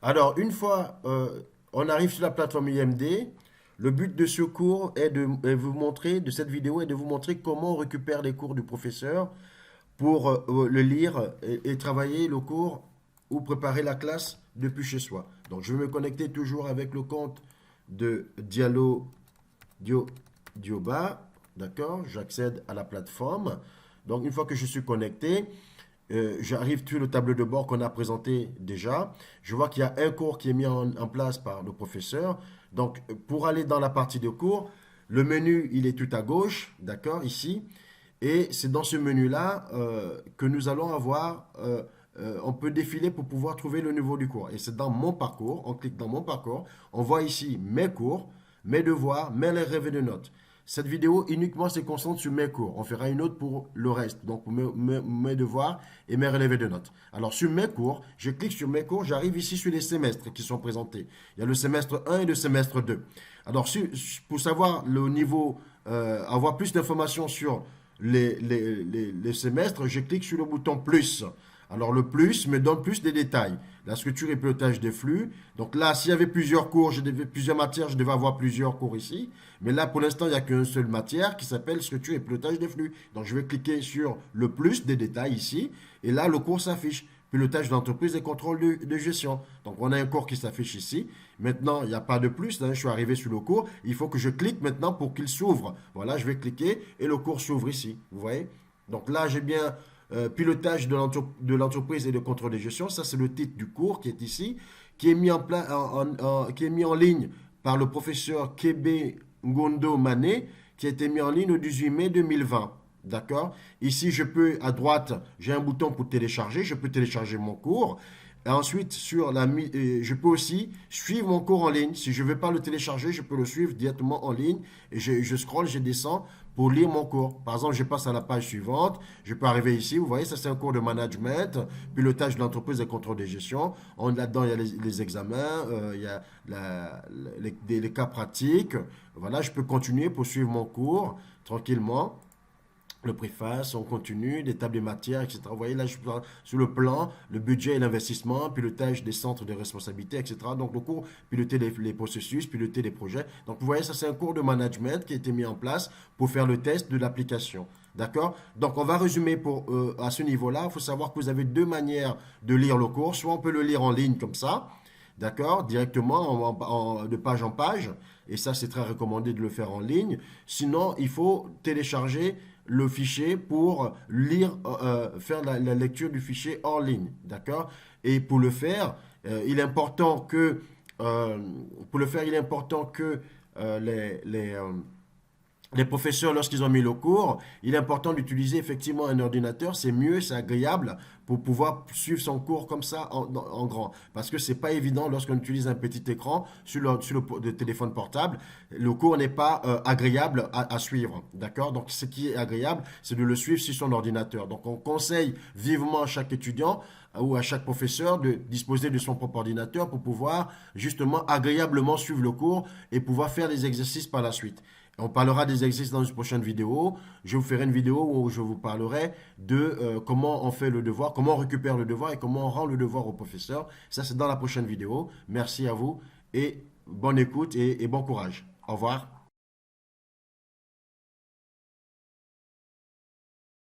Alors, une fois on arrive sur la plateforme IMD, le but de ce cours est vous montrer, de cette vidéo, est de vous montrer comment on récupère les cours du professeur pour le lire et travailler le cours ou préparer la classe depuis chez soi. Donc, je vais me connecter toujours avec le compte de Dioba. D'accord? J'accède à la plateforme. Donc, une fois que je suis connecté, j'arrive sur le tableau de bord qu'on a présenté déjà. Je vois qu'il y a un cours qui est mis en place par le professeur. Donc, pour aller dans la partie de cours, le menu, il est tout à gauche, d'accord, ici. Et c'est dans ce menu-là que nous allons avoir, on peut défiler pour pouvoir trouver le niveau du cours. Et c'est dans mon parcours, on clique dans mon parcours, on voit ici mes cours, mes devoirs, mes relevés de notes. Cette vidéo uniquement se concentre sur mes cours. On fera une autre pour le reste, donc pour mes devoirs et mes relevés de notes. Alors sur mes cours, je clique sur mes cours, j'arrive ici sur les semestres qui sont présentés. Il y a le semestre 1 et le semestre 2. Alors pour savoir le niveau, avoir plus d'informations sur les semestres, je clique sur le bouton plus. Alors le plus me donne plus de détails. La structure et pilotage des flux. Donc là, s'il y avait plusieurs cours, plusieurs matières, je devais avoir plusieurs cours ici. Mais là, pour l'instant, il n'y a qu'une seule matière qui s'appelle structure et pilotage des flux. Donc je vais cliquer sur le plus des détails ici. Et là, le cours s'affiche. Pilotage d'entreprise et contrôle de gestion. Donc on a un cours qui s'affiche ici. Maintenant, il n'y a pas de plus. Hein, je suis arrivé sur le cours. Il faut que je clique maintenant pour qu'il s'ouvre. Voilà, je vais cliquer et le cours s'ouvre ici. Vous voyez? Donc là, j'ai bien pilotage de l'entreprise et de contrôle de gestion. Ça, c'est le titre du cours qui est ici, qui est mis qui est mis en ligne par le professeur Kebe Ngondo Mané, qui a été mis en ligne au 18 mai 2020. D'accord? Ici, je peux, à droite, j'ai un bouton pour télécharger. Je peux télécharger mon cours. Et ensuite, je peux aussi suivre mon cours en ligne. Si je ne veux pas le télécharger, je peux le suivre directement en ligne. Et je scrolle, je descends pour lire mon cours. Par exemple, je passe à la page suivante. Je peux arriver ici. Vous voyez, ça c'est un cours de management, pilotage de l'entreprise et contrôle de gestion. Là-dedans, il y a les examens, il y a les cas pratiques. Voilà, je peux continuer pour suivre mon cours tranquillement. Le préface, on continue, des tables de matière, etc. Vous voyez, là, je suis sur le plan, le budget et l'investissement, pilotage des centres de responsabilité, etc. Donc, le cours, piloter les processus, piloter les projets. Donc, vous voyez, ça, c'est un cours de management qui a été mis en place pour faire le test de l'application. D'accord? Donc, on va résumer à ce niveau-là. Il faut savoir que vous avez deux manières de lire le cours. Soit on peut le lire en ligne comme ça, d'accord, directement de page en page. Et ça, c'est très recommandé de le faire en ligne. Sinon, il faut télécharger le fichier pour faire la lecture du fichier hors ligne, d'accord? Et pour le faire, il est important que, les professeurs, lorsqu'ils ont mis le cours, il est important d'utiliser effectivement un ordinateur. C'est mieux, c'est agréable pour pouvoir suivre son cours comme ça en grand. Parce que c'est pas évident lorsqu'on utilise un petit écran sur le téléphone portable. Le cours n'est pas agréable à suivre. D'accord? Donc, ce qui est agréable, c'est de le suivre sur son ordinateur. Donc, on conseille vivement à chaque étudiant ou à chaque professeur de disposer de son propre ordinateur pour pouvoir justement agréablement suivre le cours et pouvoir faire les exercices par la suite. On parlera des exercices dans une prochaine vidéo. Je vous ferai une vidéo où je vous parlerai de comment on fait le devoir, comment on récupère le devoir et comment on rend le devoir au professeur. Ça, c'est dans la prochaine vidéo. Merci à vous et bonne écoute et bon courage. Au revoir.